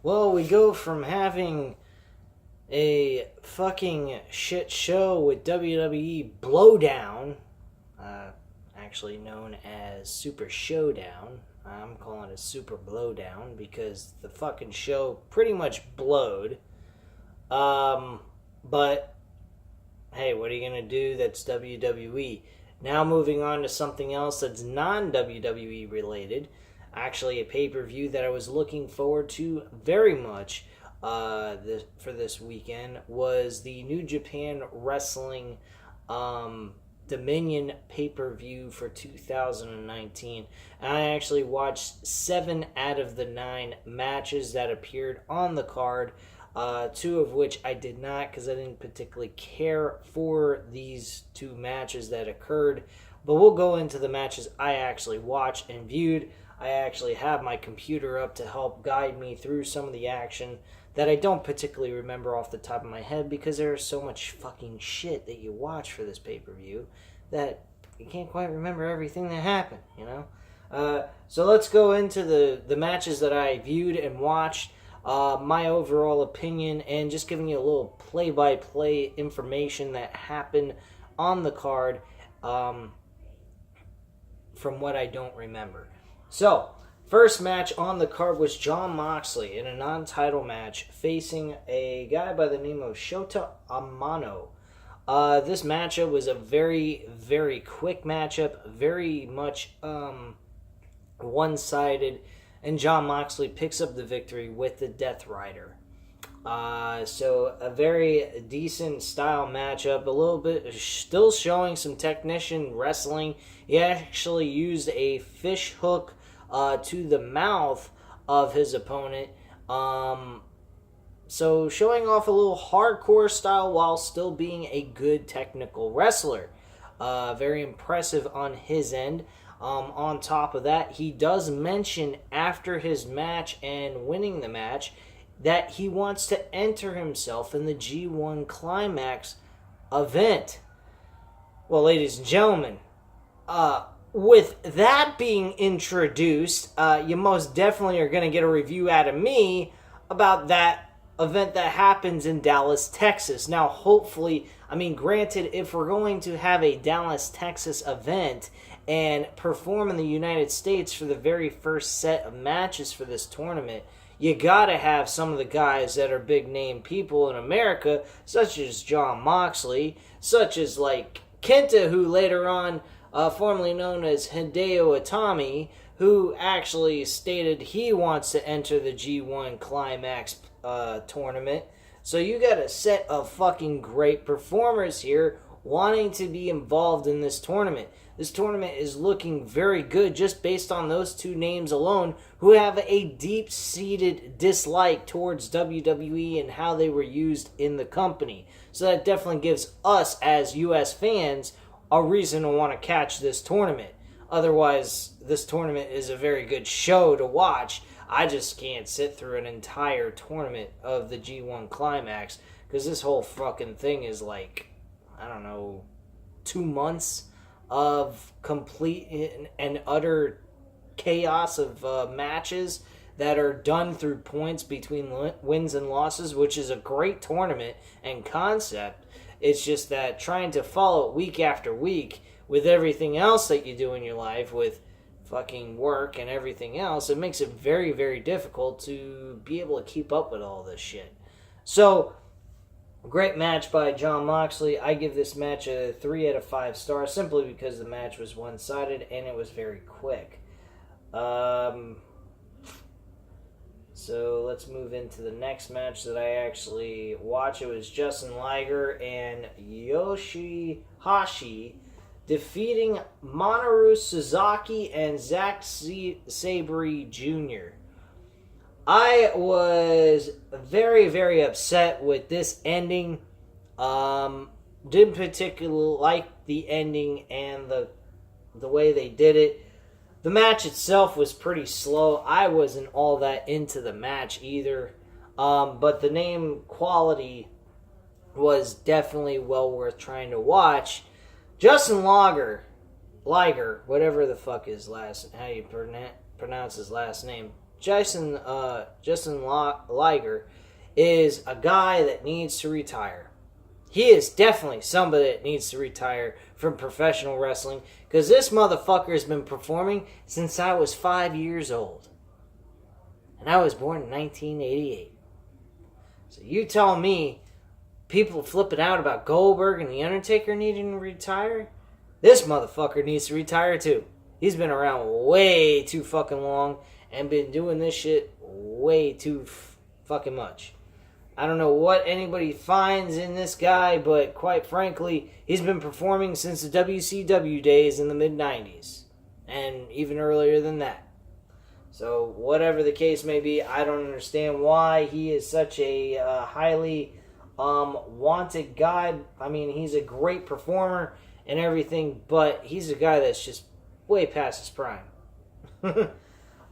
Well, we go from having a fucking shit show with WWE Blowdown, actually known as Super Showdown. I'm calling it Super Blowdown because the fucking show pretty much blowed. But hey, what are you gonna do? That's WWE. Now moving on to something else that's non-WWE related. Actually, a pay-per-view that I was looking forward to very much for this weekend was the New Japan Wrestling Dominion pay-per-view for 2019. And I actually watched 7 out of the 9 matches that appeared on the card. 2 of which I did not because I didn't particularly care for these 2 matches that occurred. But we'll go into the matches I actually watched and viewed. I actually have my computer up to help guide me through some of the action that I don't particularly remember off the top of my head because there's so much fucking shit that you watch for this pay-per-view that you can't quite remember everything that happened, you know? So let's go into the matches that I viewed and watched. My overall opinion and just giving you a little play-by-play information that happened on the card from what I don't remember. So, first match on the card was Jon Moxley in a non-title match facing a guy by the name of Shota Umino. This matchup was a very, very quick matchup, very much one-sided, and Jon Moxley picks up the victory with the Death Rider. So a very decent style matchup, a little bit still showing some technician wrestling. He actually used a fish hook to the mouth of his opponent. So showing off a little hardcore style while still being a good technical wrestler. Very impressive on his end. On top of that, he does mention after his match and winning the match that he wants to enter himself in the G1 Climax event. Well, ladies and gentlemen, with that being introduced, you most definitely are going to get a review out of me about that event that happens in Dallas, Texas. Now, hopefully, granted, if we're going to have a Dallas, Texas event and perform in the United States for the very first set of matches for this tournament, you gotta have some of the guys that are big name people in America, such as Jon Moxley, such as like Kenta, who later on, formerly known as Hideo Itami, who actually stated he wants to enter the G1 Climax tournament. So you got a set of fucking great performers here wanting to be involved in this tournament. This tournament is looking very good just based on those 2 names alone, who have a deep-seated dislike towards WWE and how they were used in the company. So that definitely gives us as US fans a reason to want to catch this tournament. Otherwise, this tournament is a very good show to watch. I just can't sit through an entire tournament of the G1 Climax because this whole fucking thing is like, I don't know, 2 months of complete and utter chaos of matches that are done through points between wins and losses, which is a great tournament and concept. It's just that trying to follow it week after week with everything else that you do in your life, with fucking work and everything else, it makes it very, very difficult to be able to keep up with all this shit. So, great match by Jon Moxley. I give this match a 3 out of 5 stars simply because the match was one-sided and it was very quick. So let's move into the next match that I actually watched. It was Justin Liger and Yoshihashi defeating Minoru Suzuki and Zack Sabre Jr. I was very, very upset with this ending. Didn't particularly like the ending and the way they did it. The match itself was pretty slow. I wasn't all that into the match either. But the name quality was definitely well worth trying to watch. Justin Liger, whatever the fuck his how you pronounce his last name. Justin Liger is a guy that needs to retire. He is definitely somebody that needs to retire from professional wrestling because this motherfucker has been performing since I was 5 years old. And I was born in 1988. So you tell me people flipping out about Goldberg and The Undertaker needing to retire? This motherfucker needs to retire too. He's been around way too fucking long and been doing this shit way too fucking much. I don't know what anybody finds in this guy, but quite frankly, he's been performing since the WCW days in the mid-90s. And even earlier than that. So, whatever the case may be, I don't understand why he is such a highly wanted guy. I mean, he's a great performer and everything, but he's a guy that's just way past his prime.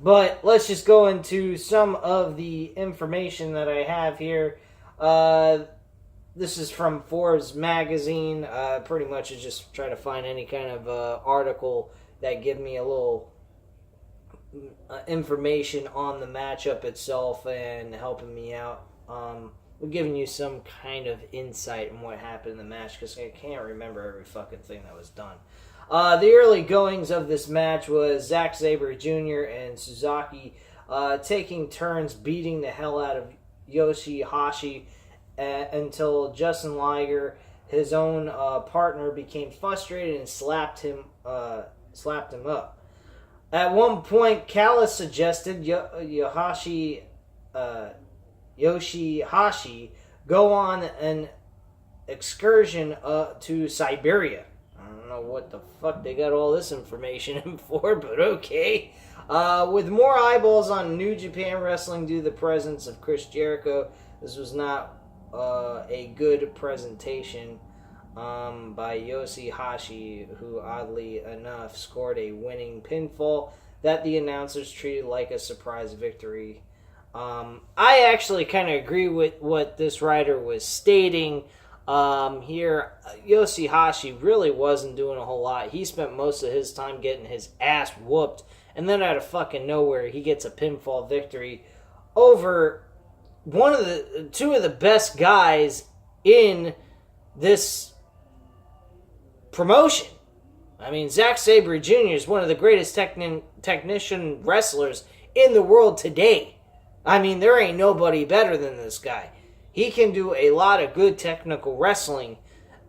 But let's just go into some of the information that I have here. This is from Forbes magazine. Pretty much is just try to find any kind of article that give me a little information on the matchup itself and helping me out. We're giving you some kind of insight in what happened in the match because I can't remember every fucking thing that was done. The early goings of this match was Zack Sabre Jr. and Suzuki taking turns beating the hell out of Yoshihashi until Justin Liger, his own partner, became frustrated and slapped him up. At one point, Callis suggested Yoshihashi go on an excursion to Siberia. I don't know what the fuck they got all this information in for, but okay. With more eyeballs on New Japan Wrestling due to the presence of Chris Jericho, this was not a good presentation by Yoshihashi, who oddly enough scored a winning pinfall that the announcers treated like a surprise victory. I actually kind of agree with what this writer was stating here. Yoshihashi really wasn't doing a whole lot. He spent most of his time getting his ass whooped, and then out of fucking nowhere, he gets a pinfall victory over two of the best guys in this promotion. I mean, Zack Sabre Jr. is one of the greatest technician wrestlers in the world today. I mean, there ain't nobody better than this guy. He can do a lot of good technical wrestling.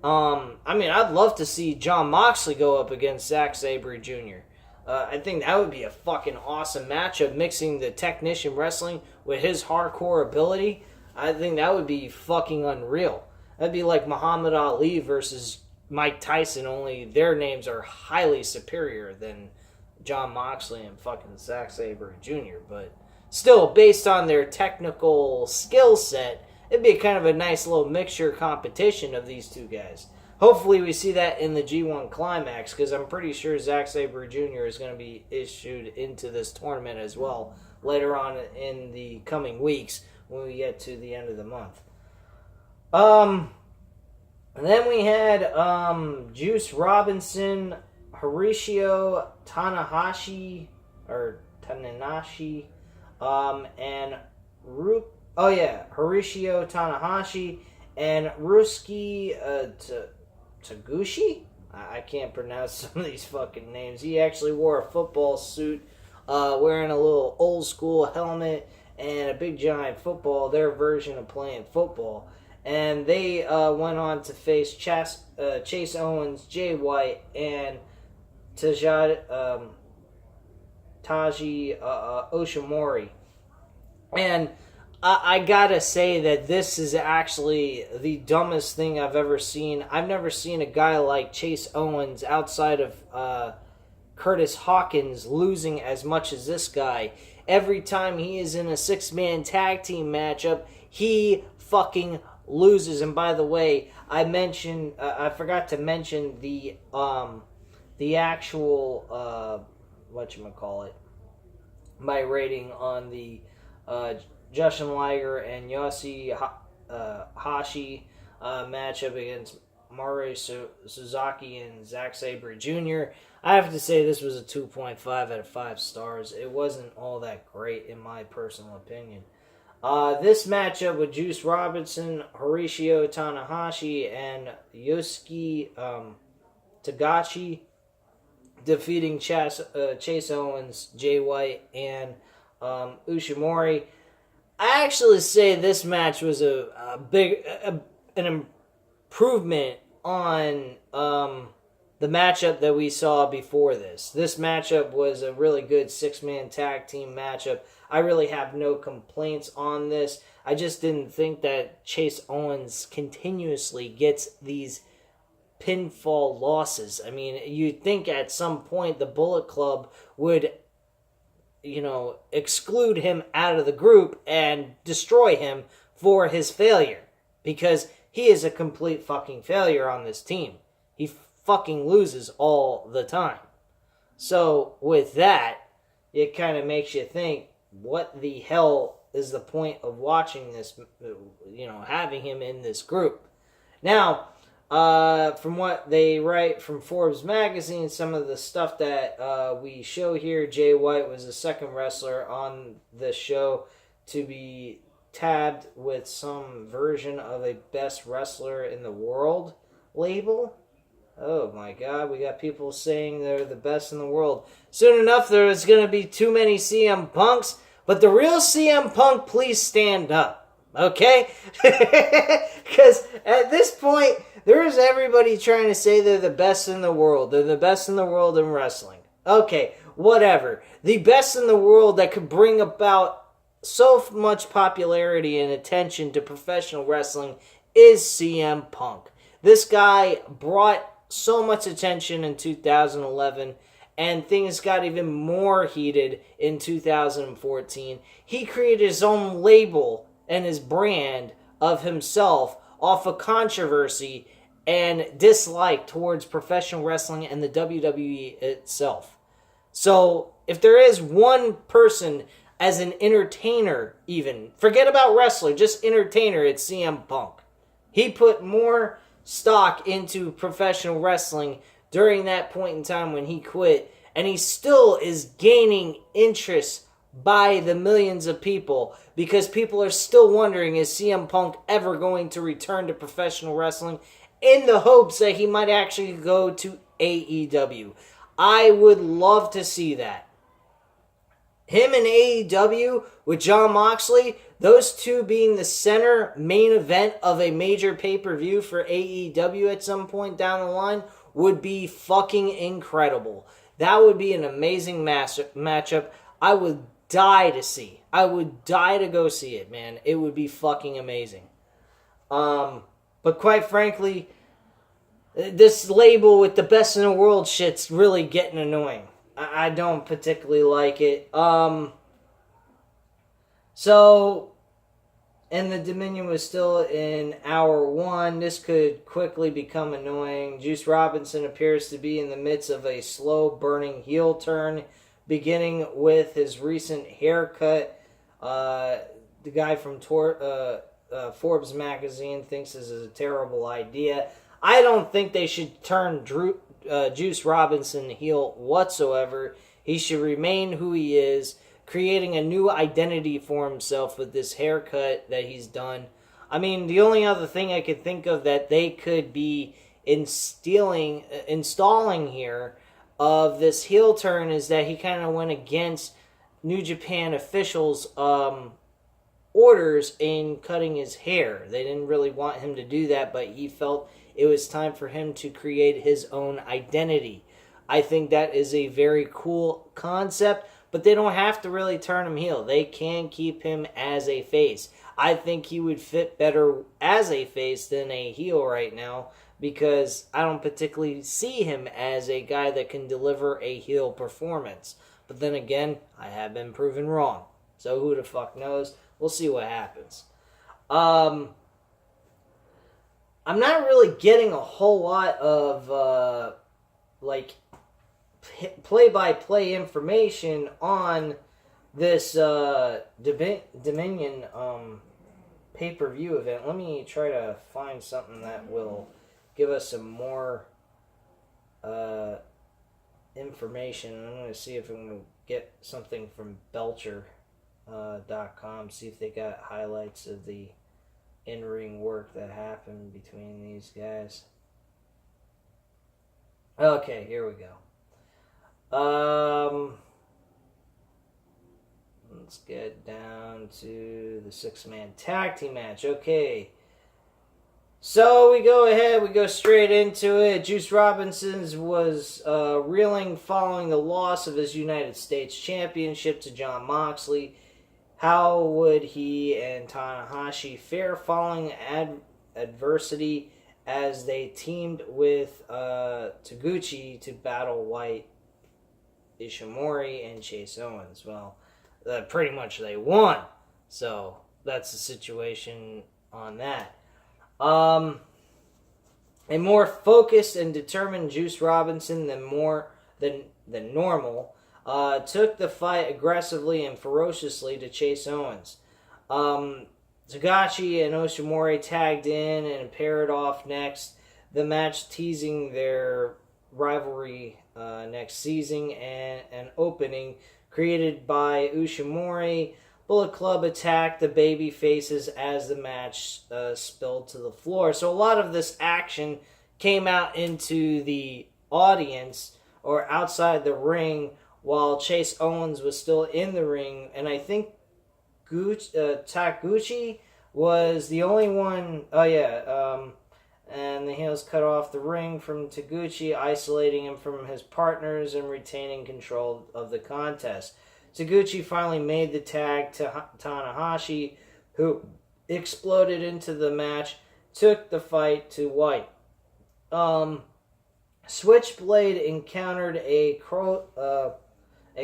I mean, I'd love to see Jon Moxley go up against Zack Sabre Jr. I think that would be a fucking awesome matchup, mixing the technician wrestling with his hardcore ability. I think that would be fucking unreal. That'd be like Muhammad Ali versus Mike Tyson, only their names are highly superior than Jon Moxley and fucking Zack Sabre Jr. But still, based on their technical skill set, it'd be kind of a nice little mixture competition of these two guys. Hopefully we see that in the G1 Climax, because I'm pretty sure Zack Sabre Jr. is going to be issued into this tournament as well later on in the coming weeks when we get to the end of the month. And then we had Juice Robinson, Hiroshi Tanahashi, and Hiroshi Tanahashi and Ruski Taguchi? I can't pronounce some of these fucking names. He actually wore a football suit, wearing a little old school helmet and a big giant football, their version of playing football. And they went on to face Chase Owens, Jay White, and Taji Oshimori. And I gotta say that this is actually the dumbest thing I've ever seen. I've never seen a guy like Chase Owens outside of Curtis Hawkins losing as much as this guy. Every time he is in a 6-man tag team matchup, he fucking loses. And by the way, I forgot to mention the actual whatchamacallit, my rating on the Jushin Liger and Yoshihashi matchup against Mario Suzuki and Zack Sabre Jr. I have to say this was a 2.5 out of 5 stars. It wasn't all that great in my personal opinion. This matchup with Juice Robinson, Horacio Tanahashi, and Yosuke Tagachi defeating Chase Owens, Jay White, and Ushimori. I actually say this match was an improvement on the matchup that we saw before this. This matchup was a really good 6-man tag team matchup. I really have no complaints on this. I just didn't think that Chase Owens continuously gets these pinfall losses. I mean, you'd think at some point the Bullet Club would, exclude him out of the group and destroy him for his failure. Because he is a complete fucking failure on this team. He fucking loses all the time. So, with that, it kind of makes you think, what the hell is the point of watching this, having him in this group? Now, from what they write from Forbes magazine, some of the stuff that we show here, Jay White was the second wrestler on the show to be tabbed with some version of a best wrestler in the world label. Oh my god, we got people saying they're the best in the world. Soon enough, there's going to be too many CM Punks, but the real CM Punk, please stand up. Okay? Because at this point, there is everybody trying to say they're the best in the world. They're the best in the world in wrestling. Okay, whatever. The best in the world that could bring about so much popularity and attention to professional wrestling is CM Punk. This guy brought so much attention in 2011, and things got even more heated in 2014. He created his own label and his brand of himself off of controversy and dislike towards professional wrestling and the WWE itself. So, if there is one person as an entertainer even, forget about wrestler, just entertainer, it's CM Punk. He put more stock into professional wrestling during that point in time when he quit, and he still is gaining interest by the millions of people because people are still wondering, is CM Punk ever going to return to professional wrestling, in the hopes that he might actually go to AEW. I would love to see that. Him and AEW with Jon Moxley, those two being the center main event of a major pay-per-view for AEW at some point down the line, would be fucking incredible. That would be an amazing matchup. I would die to see. I would die to go see it, man. It would be fucking amazing. But quite frankly, this label with the best in the world shit's really getting annoying. I don't particularly like it. And the Dominion was still in hour 1. This could quickly become annoying. Juice Robinson appears to be in the midst of a slow-burning heel turn, beginning with his recent haircut. The guy from Forbes magazine thinks this is a terrible idea. I don't think they should turn Juice Robinson heel whatsoever. He should remain who he is, creating a new identity for himself with this haircut that he's done. I mean, the only other thing I could think of that they could be installing here of this heel turn is that he kind of went against New Japan officials' orders in cutting his hair. They didn't really want him to do that, but he felt it was time for him to create his own identity. I think that is a very cool concept, but they don't have to really turn him heel. They can keep him as a face. I think he would fit better as a face than a heel right now, because I don't particularly see him as a guy that can deliver a heel performance. But then again, I have been proven wrong. So who the fuck knows? We'll see what happens. I'm not really getting a whole lot of play-by-play information on this Dominion pay-per-view event. Let me try to find something that will give us some more information. I'm going to see if I'm going to get something from Belcher.com, see if they got highlights of the in-ring work that happened between these guys. Okay, here we go. Let's get down to the 6-man tag team match. Okay. So we go straight into it. Juice Robinson was reeling following the loss of his United States Championship to Jon Moxley. How would he and Tanahashi fare following adversity as they teamed with Taguchi to battle White, Ishimori, and Chase Owens? Well, pretty much they won. So that's the situation on that. A more focused and determined Juice Robinson than normal took the fight aggressively and ferociously to Chase Owens. Tagachi and Oshimori tagged in and paired off next. The match teasing their rivalry next season and an opening created by Oshimori. Bullet Club attacked the baby faces as the match spilled to the floor. So a lot of this action came out into the audience or outside the ring while Chase Owens was still in the ring. And I think Taguchi was the only one. And the heels cut off the ring from Taguchi, isolating him from his partners and retaining control of the contest. Taguchi finally made the tag to Tanahashi, who exploded into the match, took the fight to White. Switchblade encountered a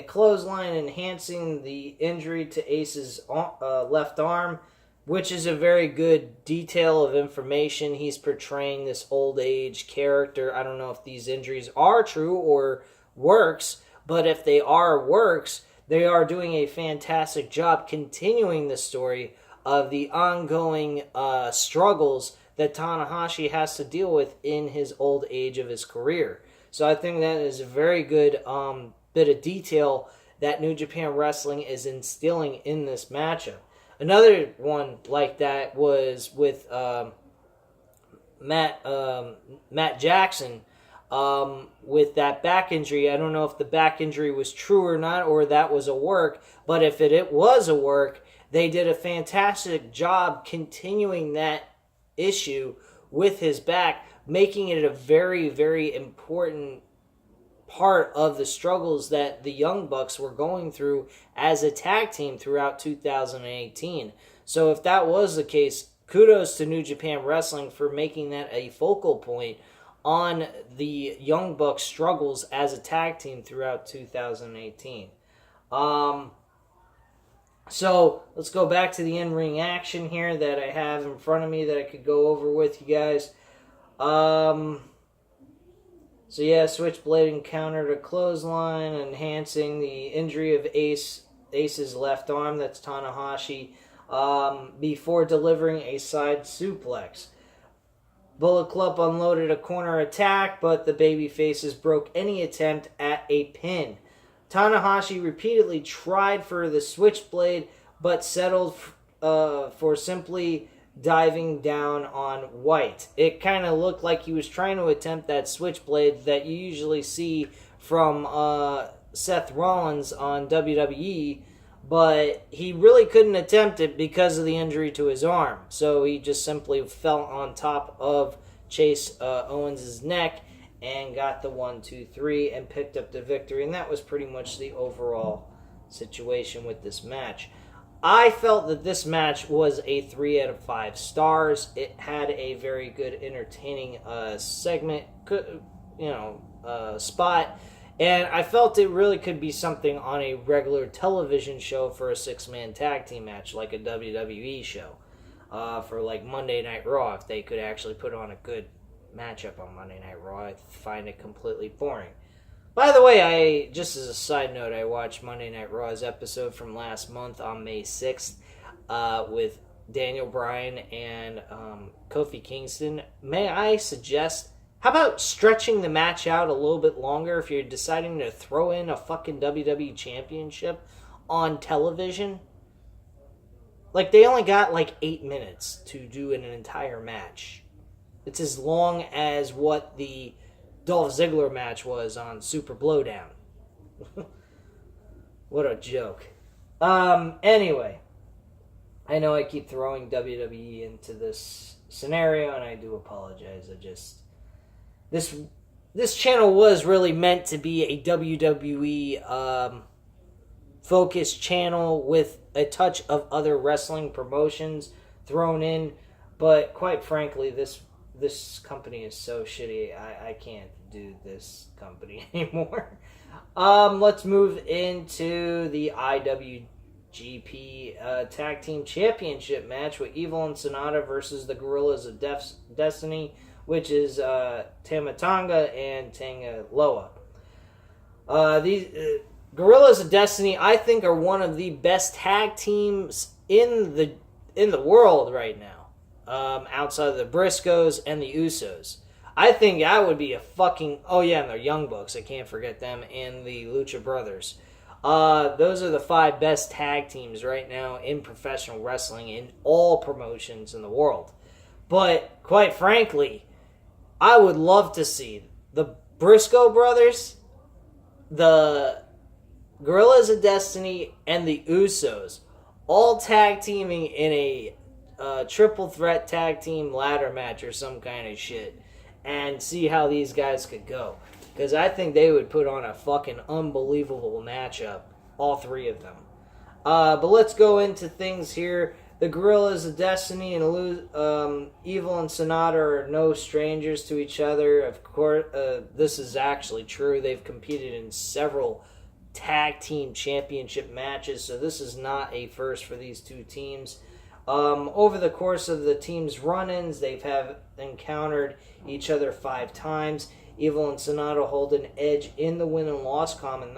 clothesline, enhancing the injury to Ace's left arm, which is a very good detail of information. He's portraying this old age character. I don't know if these injuries are true or works, but if they are works, they are doing a fantastic job continuing the story of the ongoing struggles that Tanahashi has to deal with in his old age of his career. So I think that is a very good bit of detail that New Japan Wrestling is instilling in this matchup. Another one like that was with Matt Jackson with that back injury. I don't know if the back injury was true or not, or that was a work, but if it was a work, they did a fantastic job continuing that issue with his back, making it a very, very important part of the struggles that the Young Bucks were going through as a tag team throughout 2018. So if that was the case, kudos to New Japan Wrestling for making that a focal point on the Young Bucks struggles as a tag team throughout 2018. So let's go back to the in-ring action here that I have in front of me that I could go over with you guys. So yeah, Switchblade encountered a clothesline, enhancing the injury of Ace's left arm, that's Tanahashi, before delivering a side suplex. Bullet Club unloaded a corner attack, but the babyfaces broke any attempt at a pin. Tanahashi repeatedly tried for the Switchblade, but settled for simply diving down on White. It kind of looked like he was trying to attempt that Switchblade that you usually see from Seth Rollins on WWE, but he really couldn't attempt it because of the injury to his arm. So he just simply fell on top of Chase Owens' neck and got the 1-2-3 and picked up the victory. And that was pretty much the overall situation with this match. I felt that this match was a 3 out of 5 stars. It had a very good, entertaining segment, spot, and I felt it really could be something on a regular television show for a 6-man tag team match, like a WWE show, for like Monday Night Raw. If they could actually put on a good matchup on Monday Night Raw, I find it completely boring. By the way, just as a side note, I watched Monday Night Raw's episode from last month on May 6th with Daniel Bryan and Kofi Kingston, may I suggest, how about stretching the match out a little bit longer if you're deciding to throw in a fucking WWE Championship on television? Like, they only got like 8 minutes to do an entire match. It's as long as what the Dolph Ziggler match was on Super Blowdown. What a joke. Anyway, I know I keep throwing WWE into this scenario, and I do apologize. This channel was really meant to be a WWE focused channel with a touch of other wrestling promotions thrown in, but quite frankly, this company is so shitty. I can't do this company anymore. Let's move into the IWGP Tag Team Championship match with Evil and Sonata versus the Gorillas of Destiny, which is Tama Tonga and Tanga Loa. These Gorillas of Destiny, I think, are one of the best tag teams in the world right now, outside of the Briscoes and the Usos. I think that would be a fucking... Oh, yeah, and they're Young Bucks. I can't forget them. And the Lucha Brothers. Those are the 5 best tag teams right now in professional wrestling in all promotions in the world. But, quite frankly, I would love to see the Briscoe Brothers, the Gorillas of Destiny, and the Usos all tag teaming in a triple threat tag team ladder match or some kind of shit. And see how these guys could go. Because I think they would put on a fucking unbelievable matchup. All 3 of them. But let's go into things here. The Gorillas of Destiny and Evil and Sonata are no strangers to each other. Of course, this is actually true. They've competed in several tag team championship matches. So this is not a first for these 2 teams. Over the course of the team's run-ins, they've encountered each other 5 times. Evil and Sonata hold an edge in the win and loss column.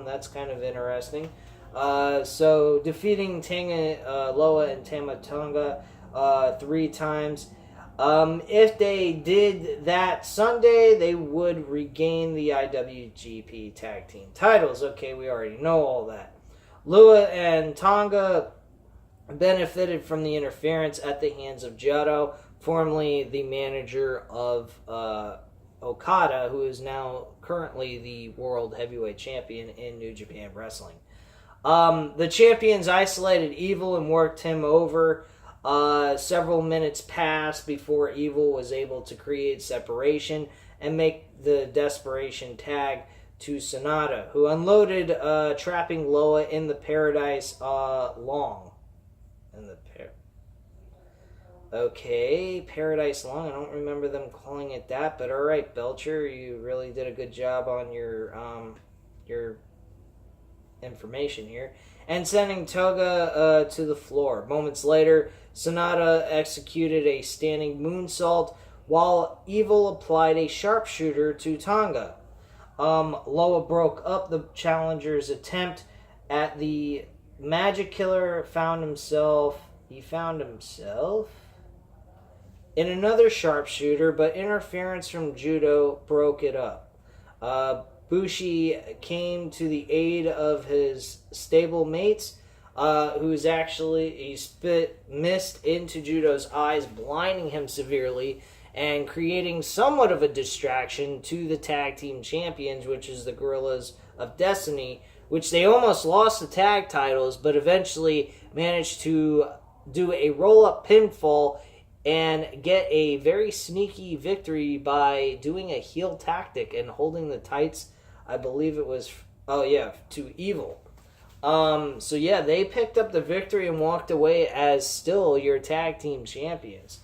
That's kind of interesting. So defeating Tanga Loa and Tama Tonga 3 times. If they did that Sunday, they would regain the IWGP Tag Team titles. Okay, we already know all that. Loa and Tonga benefited from the interference at the hands of Jado, formerly the manager of Okada, who is now currently the World Heavyweight Champion in New Japan Wrestling. The champions isolated Evil and worked him over. Several minutes passed before Evil was able to create separation and make the desperation tag to Sonata, who unloaded, trapping Loa in the Paradise Long. Okay, Paradise Long. I don't remember them calling it that, but alright, Belcher, you really did a good job on your information here. And sending Toga to the floor. Moments later, Sonata executed a standing moonsault while Evil applied a sharpshooter to Tonga. Loa broke up the challenger's attempt at the Magic Killer. Found himself in another sharpshooter, but interference from Judo broke it up. Bushi came to the aid of his stable mates, he spit mist into Judo's eyes, blinding him severely and creating somewhat of a distraction to the tag team champions, which is the Gorillas of Destiny, which they almost lost the tag titles, but eventually managed to do a roll-up pinfall and get a very sneaky victory by doing a heel tactic and holding the tights, I believe it was, to Evil. They picked up the victory and walked away as still your tag team champions.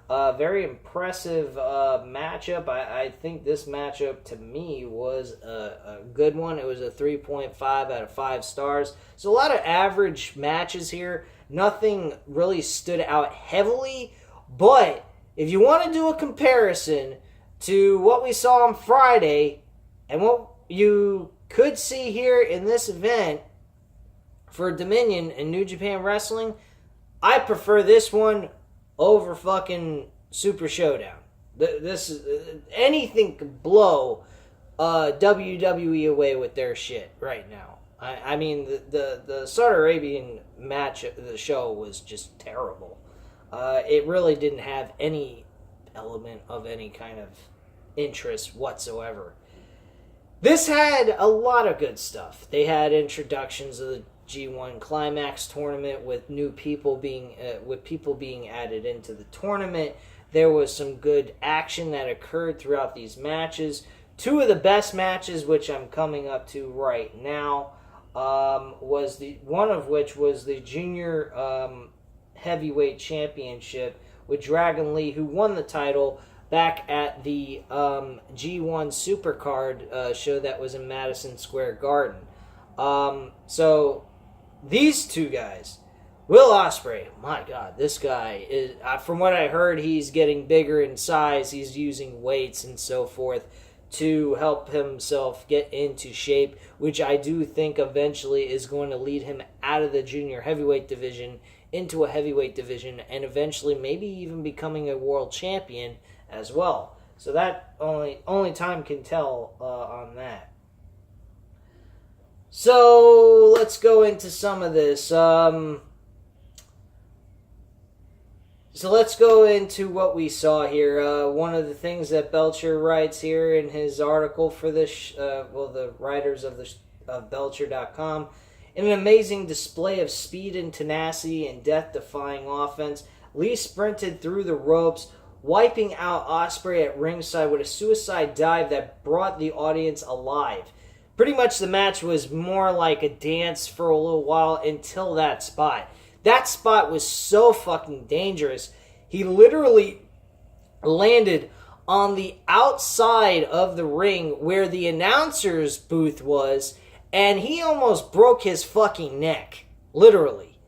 Very impressive matchup. I think this matchup, to me, was a good one. It was a 3.5 out of 5 stars. So a lot of average matches here. Nothing really stood out heavily. But if you want to do a comparison to what we saw on Friday and what you could see here in this event for Dominion and New Japan Wrestling, I prefer this one over fucking Super Showdown. This is anything could blow WWE away with their shit right now. I mean, the Saudi Arabian match of the show was just terrible. It really didn't have any element of any kind of interest whatsoever. This had a lot of good stuff. They had introductions of the G1 Climax tournament with people being added into the tournament. There was some good action that occurred throughout these matches. Two of the best matches, which I'm coming up to right now, one of which was the Junior Heavyweight Championship with Dragon Lee, who won the title back at the G1 Supercard show that was in Madison Square Garden. So these two guys, Will Ospreay, my God, this guy is. From what I heard, he's getting bigger in size. He's using weights and so forth to help himself get into shape, which I do think eventually is going to lead him out of the junior heavyweight division into a heavyweight division, and eventually maybe even becoming a world champion as well. So that only time can tell on that. So let's go into some of this. So let's go into what we saw here. One of the things that Belcher writes here in his article for this, the writers of Belcher.com, in an amazing display of speed and tenacity and death-defying offense, Lee sprinted through the ropes, wiping out Ospreay at ringside with a suicide dive that brought the audience alive. Pretty much the match was more like a dance for a little while until that spot. That spot was so fucking dangerous. He literally landed on the outside of the ring where the announcer's booth was, and he almost broke his fucking neck. Literally.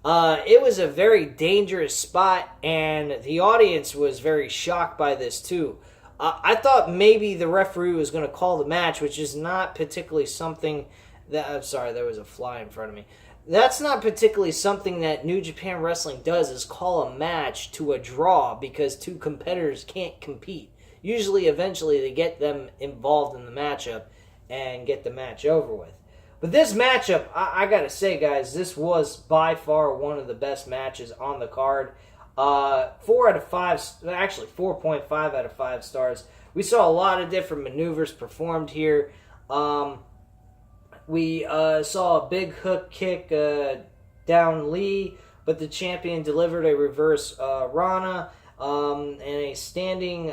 It was a very dangerous spot, and the audience was very shocked by this too. I thought maybe the referee was going to call the match, which is not particularly something that... I'm sorry, there was a fly in front of me. That's not particularly something that New Japan Wrestling does, is call a match to a draw because two competitors can't compete. Usually, eventually, they get them involved in the matchup and get the match over with. But this matchup, I gotta say, guys, this was by far one of the best matches on the card. 4 out of 5, actually 4.5 out of 5 stars. We saw a lot of different maneuvers performed here. We saw a big hook kick down Lee, but the champion delivered a reverse Rana and a standing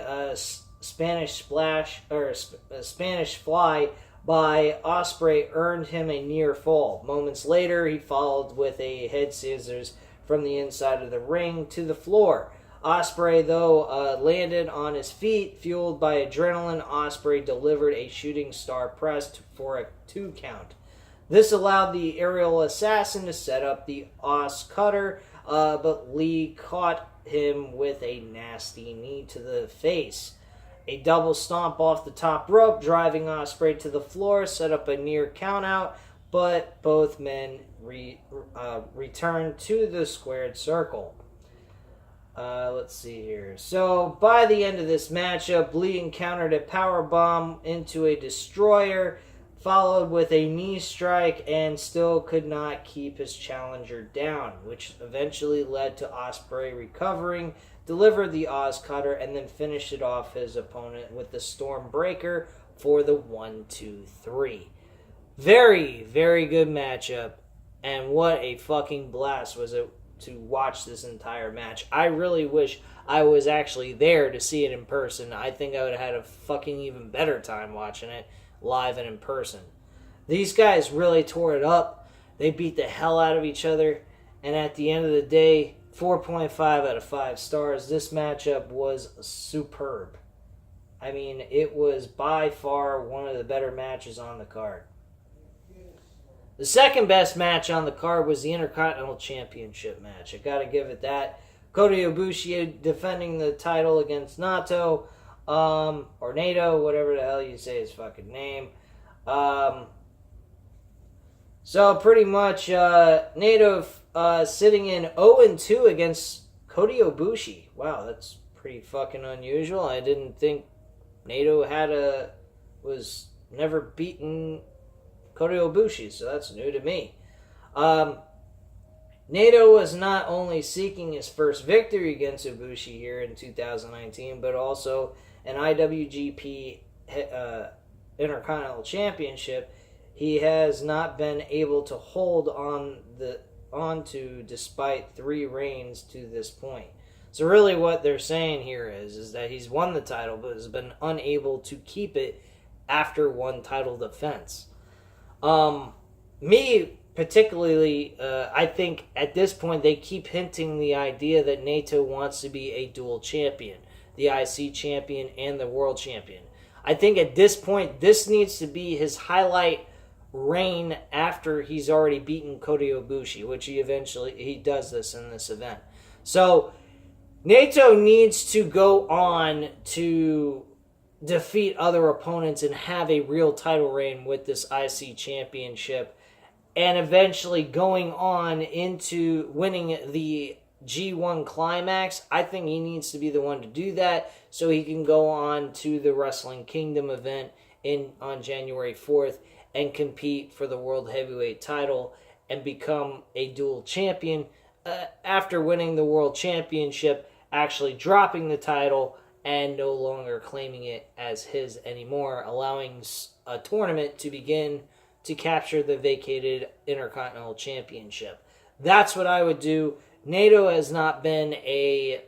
Spanish splash or Spanish fly by Ospreay earned him a near fall. Moments later, he followed with a head scissors from the inside of the ring to the floor. Ospreay, though, landed on his feet. Fueled by adrenaline, Ospreay delivered a shooting star press for a 2 count. This allowed the aerial assassin to set up the Os cutter, but Lee caught him with a nasty knee to the face. A double stomp off the top rope, driving Ospreay to the floor, set up a near countout, but both men returned to the squared circle. Let's see here. So, by the end of this matchup, Lee encountered a powerbomb into a destroyer, followed with a knee strike, and still could not keep his challenger down, which eventually led to Ospreay recovering, delivered the Oz Cutter, and then finished it off his opponent with the Stormbreaker for the 1-2-3. Very, very good matchup, and what a fucking blast was it to watch this entire match. I really wish I was actually there to see it in person. I think I would have had a fucking even better time watching it live and in person. These guys really tore it up. They beat the hell out of each other, and at the end of the day, 4.5 out of 5 stars. This matchup was superb. I mean, it was by far one of the better matches on the card. The second best match on the card was the Intercontinental Championship match. I gotta give it that. Kota Ibushi defending the title against Naito, or Nato, whatever the hell you say his fucking name. So pretty much, Nato sitting in 0-2 against Kota Ibushi. Wow, that's pretty fucking unusual. I didn't think Naito was never beaten Kota Ibushi, so that's new to me. Naito was not only seeking his first victory against Ibushi here in 2019, but also an IWGP Intercontinental Championship he has not been able to hold onto despite 3 reigns to this point. So really what they're saying here is that he's won the title but has been unable to keep it after one title defense. Me particularly, I think at this point they keep hinting the idea that Naito wants to be a dual champion, the IC champion and the world champion. I think at this point this needs to be his highlight reign after he's already beaten Kota Ibushi, which he does this in this event. So Naito needs to go on to defeat other opponents and have a real title reign with this IC championship, and eventually going on into winning the G1 Climax. I think he needs to be the one to do that so he can go on to the Wrestling Kingdom event on January 4th and compete for the World Heavyweight title and become a dual champion. After winning the World Championship, actually dropping the title and no longer claiming it as his anymore, allowing a tournament to begin to capture the vacated Intercontinental Championship. That's what I would do. Naito has not been a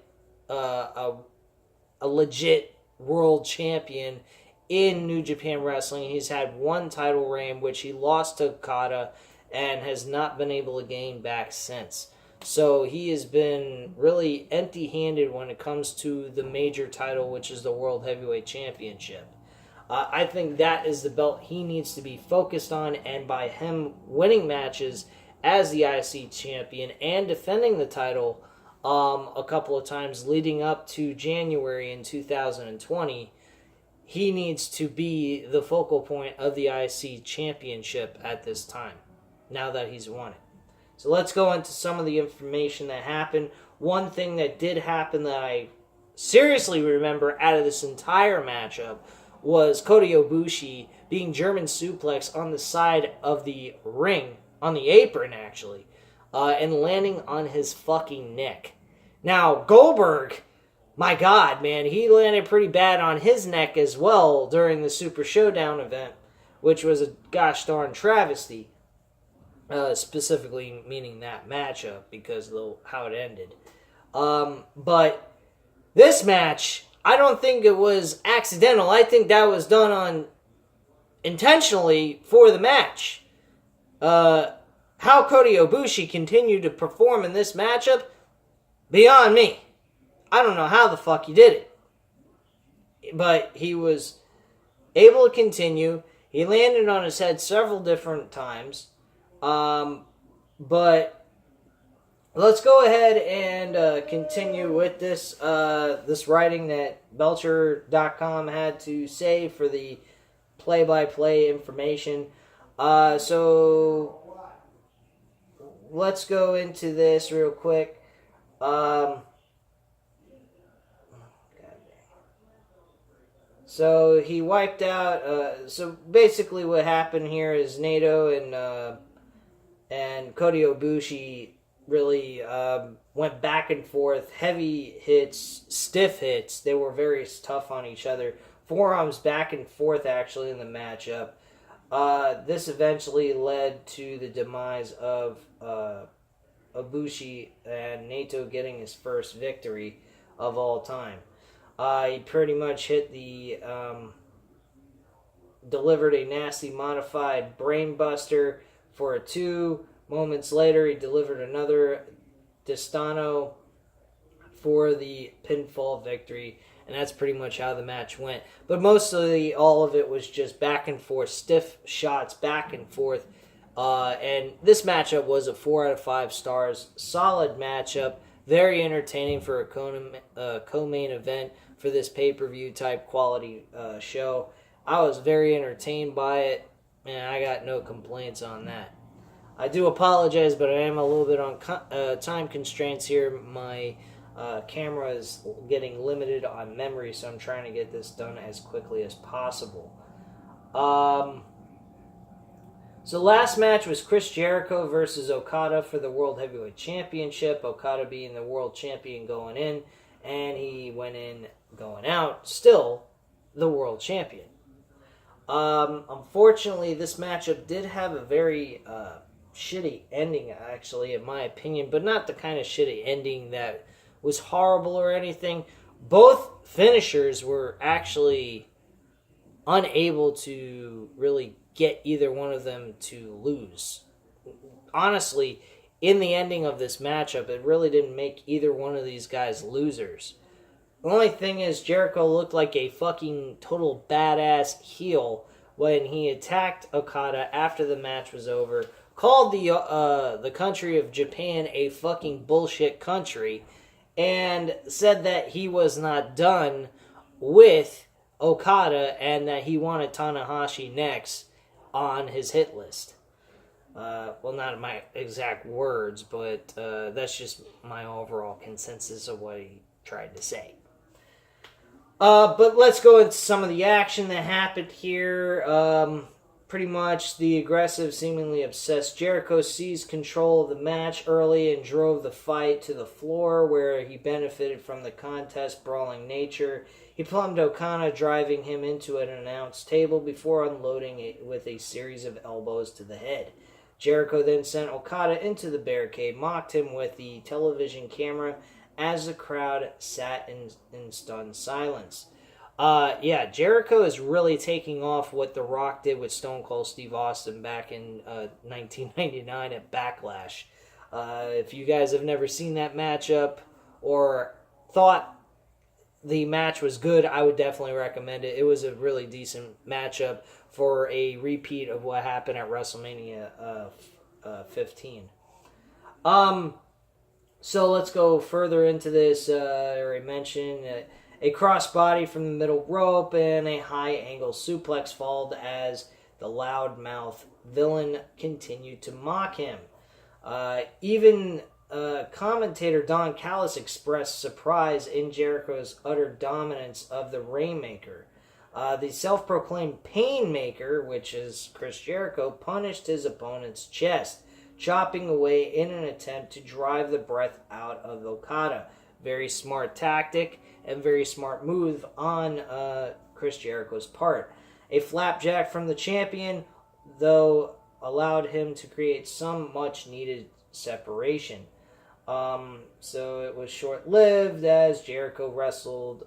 legit world champion in New Japan Wrestling. He's had one title reign, which he lost to Okada, and has not been able to gain back since. So he has been really empty-handed when it comes to the major title, which is the World Heavyweight Championship. I think that is the belt he needs to be focused on, and by him winning matches as the IC champion and defending the title a couple of times leading up to January in 2020, he needs to be the focal point of the IC championship at this time, now that he's won it. So let's go into some of the information that happened. One thing that did happen that I seriously remember out of this entire matchup was Kota Ibushi being German suplex on the side of the ring, on the apron actually, and landing on his fucking neck. Now, Goldberg, my God, man, he landed pretty bad on his neck as well during the Super Showdown event, which was a gosh darn travesty. Specifically meaning that matchup because of how it ended. But this match, I don't think it was accidental. I think that was done intentionally for the match. How Kota Ibushi continued to perform in this matchup, beyond me. I don't know how the fuck he did it. But he was able to continue. He landed on his head several different times. But let's go ahead and continue with this writing that Belcher.com had to say for the play-by-play information. So let's go into this real quick. So he wiped out. So basically, what happened here is Naito and Kota Ibushi really went back and forth, heavy hits, stiff hits. They were very tough on each other. Forearms back and forth, actually, in the matchup. This eventually led to the demise of Ibushi and Naito getting his first victory of all time. He pretty much hit delivered a nasty modified brainbuster for a 2. Moments later, he delivered another Destano for the pinfall victory, and that's pretty much how the match went. But mostly, all of it was just back and forth, stiff shots back and forth. And this matchup was a 4 out of 5 stars. Solid matchup. Very entertaining for a co-main event for this pay-per-view type quality show. I was very entertained by it, and I got no complaints on that. I do apologize, but I am a little bit on time constraints here. My camera is getting limited on memory, so I'm trying to get this done as quickly as possible. So last match was Chris Jericho versus Okada for the World Heavyweight Championship. Okada being the world champion going in, and he went in going out, still the world champion. Unfortunately, this matchup did have a very shitty ending, actually, in my opinion, but not the kind of shitty ending that was horrible or anything. Both finishers were actually unable to really get either one of them to lose. Honestly, in the ending of this matchup, it really didn't make either one of these guys losers. The only thing is, Jericho looked like a fucking total badass heel when he attacked Okada after the match was over, called the country of Japan a fucking bullshit country, and said that he was not done with Okada and that he wanted Tanahashi next on his hit list. Well, not my exact words, but that's just my overall consensus of what he tried to say. But let's go into some of the action that happened here. Pretty much the aggressive, seemingly obsessed Jericho seized control of the match early and drove the fight to the floor, where he benefited from the contest's brawling nature. He plumbed Okada, driving him into an announce table before unloading it with a series of elbows to the head. Jericho then sent Okada into the barricade, mocked him with the television camera as the crowd sat in stunned silence. Jericho is really taking off what The Rock did with Stone Cold Steve Austin back in 1999 at Backlash. If you guys have never seen that matchup or thought the match was good, I would definitely recommend it. It was a really decent matchup for a repeat of what happened at WrestleMania 15. So let's go further into this. I already mentioned a crossbody from the middle rope and a high-angle suplex followed as the loudmouth villain continued to mock him. Even commentator Don Callis expressed surprise in Jericho's utter dominance of the Rainmaker. The self-proclaimed Painmaker, which is Chris Jericho, punished his opponent's chest, chopping away in an attempt to drive the breath out of Okada. Very smart tactic and very smart move on Chris Jericho's part. A flapjack from the champion, though, allowed him to create some much-needed separation. So it was short-lived as Jericho wrestled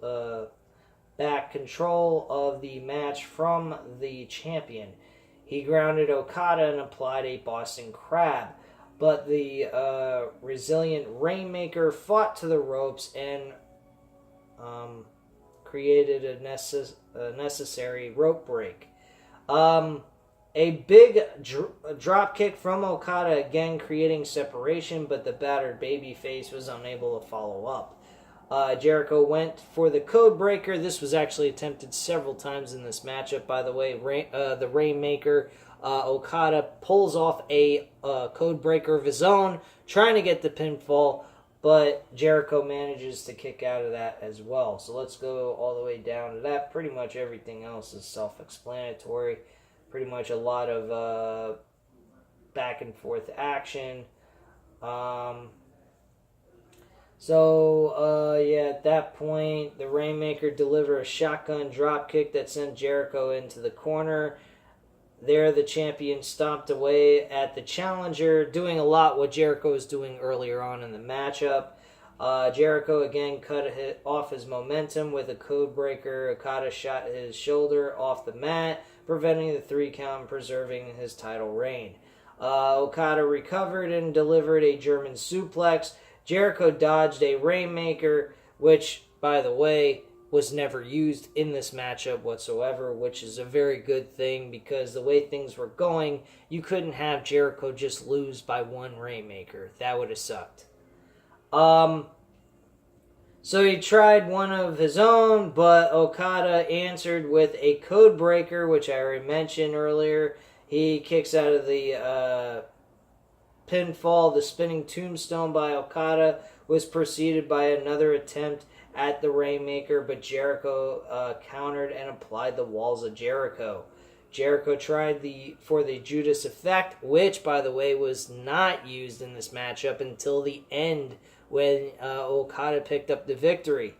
back control of the match from the champion. He grounded Okada and applied a Boston Crab, but the resilient Rainmaker fought to the ropes and created a necessary rope break. A big drop kick from Okada, again creating separation, but the battered babyface was unable to follow up. Jericho went for the code breaker. This was actually attempted several times in this matchup, by the way. The Rainmaker, Okada pulls off a code breaker of his own, trying to get the pinfall, but Jericho manages to kick out of that as well. So let's go all the way down to that. Pretty much everything else is self-explanatory. Pretty much a lot of back and forth action. At that point, the Rainmaker delivered a shotgun dropkick that sent Jericho into the corner. There, the champion stomped away at the challenger, doing a lot what Jericho was doing earlier on in the matchup. Jericho again cut off his momentum with a code breaker. Okada shot his shoulder off the mat, preventing the 3 count and preserving his title reign. Okada recovered and delivered a German suplex. Jericho dodged a Rainmaker, which, by the way, was never used in this matchup whatsoever, which is a very good thing because the way things were going, you couldn't have Jericho just lose by one Rainmaker. That would have sucked. So he tried one of his own, but Okada answered with a code breaker, which I already mentioned earlier. He kicks out of the pinfall. The spinning tombstone by Okada was preceded by another attempt at the Rainmaker, but Jericho countered and applied the Walls of Jericho. Jericho tried for the Judas effect, which, by the way, was not used in this matchup until the end when Okada picked up the victory.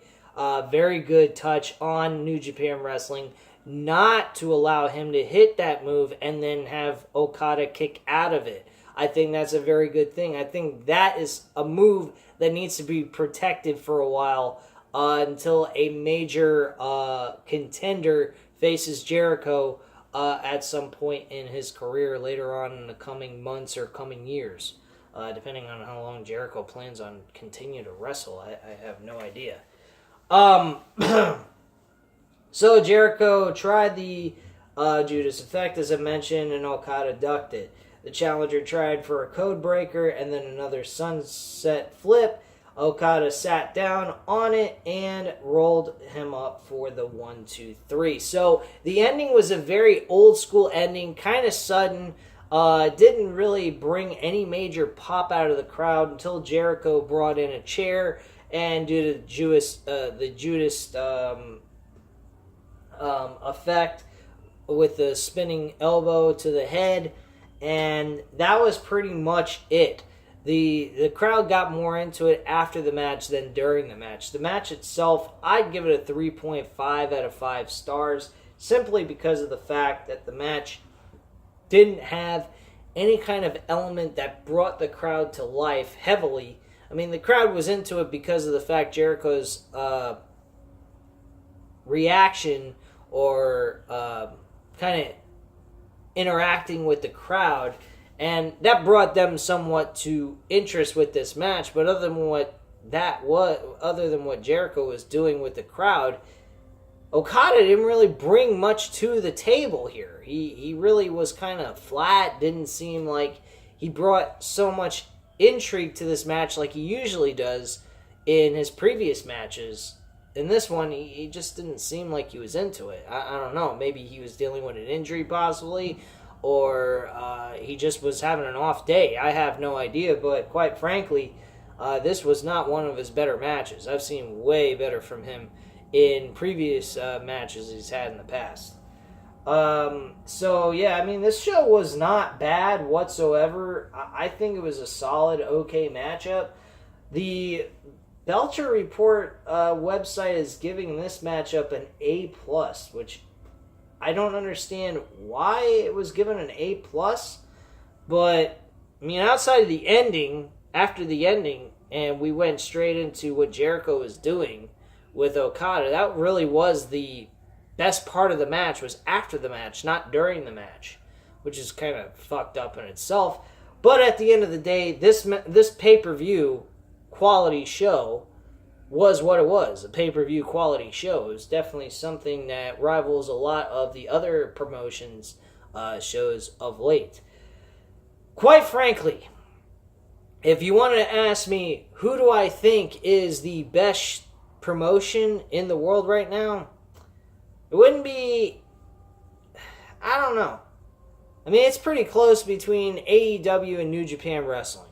Very good touch on New Japan Wrestling not to allow him to hit that move and then have Okada kick out of it. I think that's a very good thing. I think that is a move that needs to be protected for a while until a major contender faces Jericho at some point in his career later on in the coming months or coming years. Depending on how long Jericho plans on continue to wrestle. I have no idea. So Jericho tried the Judas effect, as I mentioned, and Okada ducked it. The challenger tried for a code breaker and then another sunset flip. Okada sat down on it and rolled him up for the 1, 2, 3. So the ending was a very old school ending, kind of sudden. Didn't really bring any major pop out of the crowd until Jericho brought in a chair, and due to the Judas effect with the spinning elbow to the head, and that was pretty much it. The crowd got more into it after the match than during the match. The match itself, I'd give it a 3.5 out of 5 stars, simply because of the fact that the match didn't have any kind of element that brought the crowd to life heavily. I mean, the crowd was into it because of the fact Jericho's reaction or kind of interacting with the crowd, and that brought them somewhat to interest with this match. But other than what Jericho was doing with the crowd, Okada didn't really bring much to the table here. He really was kind of flat. Didn't seem like he brought so much intrigue to this match like he usually does in his previous matches. In this one, he just didn't seem like he was into it. I don't know. Maybe he was dealing with an injury possibly, or he just was having an off day. I have no idea, but quite frankly, this was not one of his better matches. I've seen way better from him in previous matches he's had in the past. So, yeah, I mean, this show was not bad whatsoever. I think it was a solid, okay matchup. The Belcher Report website is giving this matchup an A+, which I don't understand why it was given an A+, but, I mean, outside of the ending, after the ending, and we went straight into what Jericho was doing with Okada, that really was the best part of the match, was after the match, not during the match, which is kind of fucked up in itself. But at the end of the day, this pay-per-view quality show was what it was, a pay-per-view quality show. It was definitely something that rivals a lot of the other promotions' shows of late. Quite frankly, if you wanted to ask me who do I think is the best promotion in the world right now, it wouldn't be, I don't know. I mean, it's pretty close between AEW and New Japan Wrestling.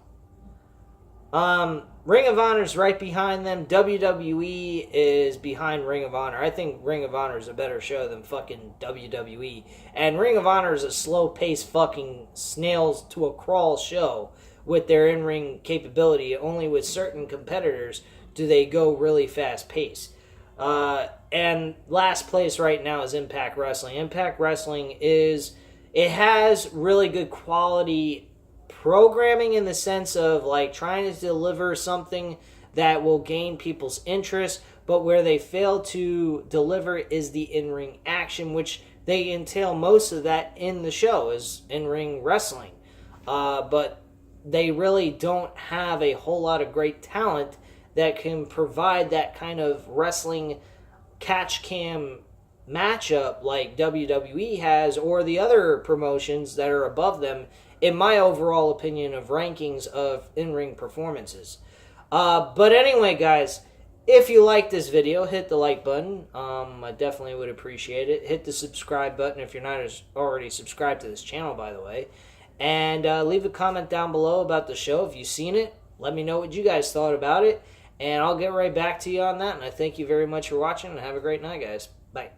Ring of Honor's right behind them. WWE is behind Ring of Honor. I think Ring of Honor is a better show than fucking WWE. And Ring of Honor is a slow-paced fucking snails to a crawl show with their in-ring capability. Only with certain competitors do they go really fast-paced. And last place right now is Impact Wrestling. Impact Wrestling it has really good quality programming in the sense of like trying to deliver something that will gain people's interest, but where they fail to deliver is the in-ring action, which they entail most of that in the show is in-ring wrestling. But they really don't have a whole lot of great talent that can provide that kind of wrestling catch cam matchup like WWE has or the other promotions that are above them, in my overall opinion of rankings of in-ring performances. But anyway, guys, if you like this video, hit the like button. I definitely would appreciate it. Hit the subscribe button if you're not already subscribed to this channel, by the way. And leave a comment down below about the show if you've seen it. Let me know what you guys thought about it. And I'll get right back to you on that. And I thank you very much for watching, and have a great night, guys. Bye.